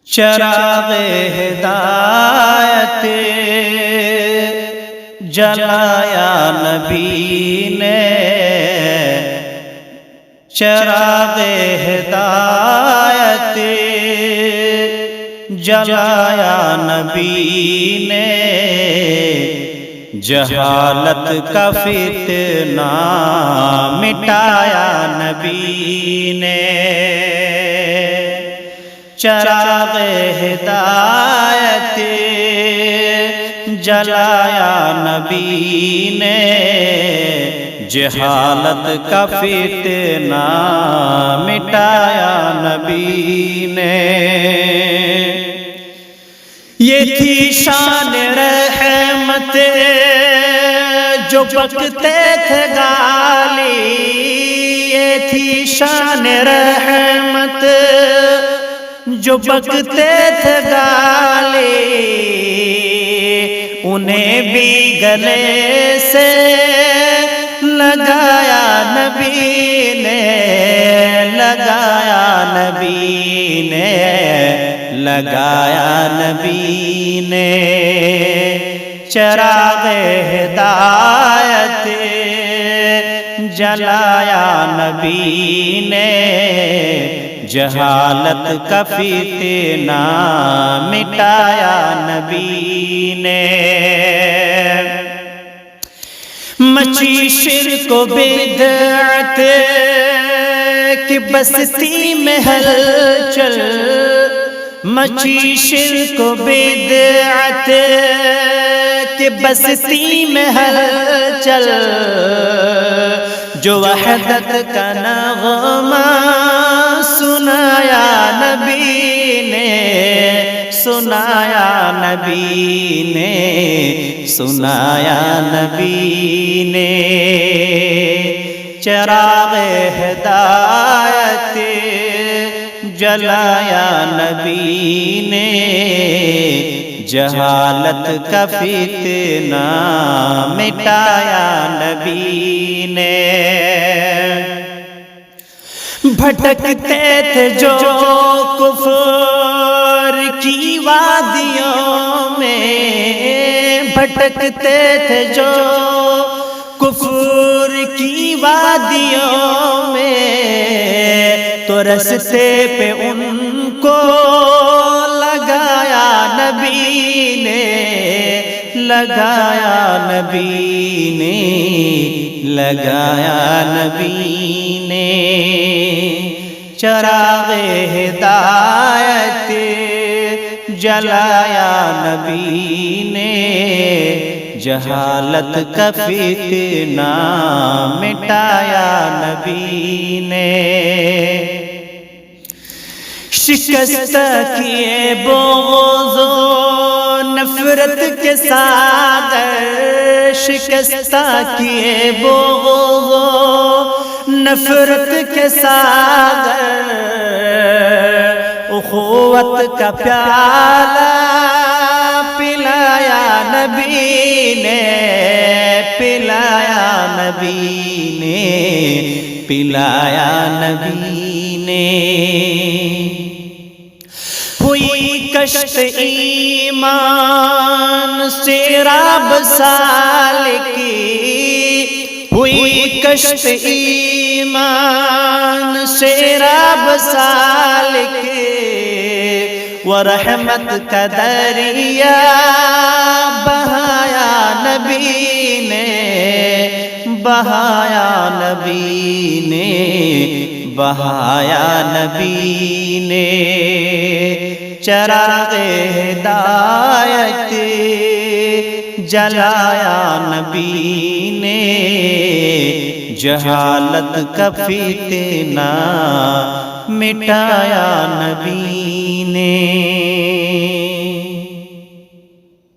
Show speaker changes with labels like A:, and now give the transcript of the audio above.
A: چراغ ہدایت جلایا نبی نے، چراغ ہدایت جلایا نبی نے، جہالت کا فتنہ مٹایا نبی نے، چراغ ہدایت جلایا نبی نے، جہالت کا فتنہ مٹایا نبی نے۔ یہ تھی شان رحمت جو بکتے تھے گالی، یہ تھی شان رحمت جو بکتے تھے گالی، انہیں بھی گلے سے لگایا نبی نے، لگایا نبی نے، لگایا نبی نے، چراغ ہدایت جلایا نبی نے، جہالت کا فتنہ مٹایا نبی نے۔ مچی شرک و بدعت کی بستی میں ہلچل، مچی شرک و بدعت کی بستی میں ہلچل، جو وحدت کا نغمہ سنایا نبی نے، سنایا نبی نے، سنایا نبی نے، چراغ ہدایت جلایا نبی نے، جہالت کا فتنہ مٹایا نبی نے۔ بھٹکتے تھے جو کفر کی وادیوں میں، بھٹکتے تھے جو کفر کی وادیوں میں، تو رستے پہ ان کو لگایا نبی نے، لگایا نبی نے، لگایا نبی نے، چراغ ہدایت جلایا نبی نے، جہالت کا فتنہ مٹایا نبی نے۔ شکست کیے بغض و نفرت کے ساغر، شکست کیے بغض و نفرت کے ساغر، اخوت کا پیالہ پلایا نبی نے، پلایا نبی نے، پلایا نبی نے۔ ہوئی کشت ایمان سے راب سالکی، ہوئی کشت ایمان سے راب سالکی، ورحمت کا دریا بہایا نبی نے، بہایا نبی نے، بہایا نبی نے، چراغ ہدایت جلایا نبی نے، جہالت کا فتنہ مٹایا نبی نے۔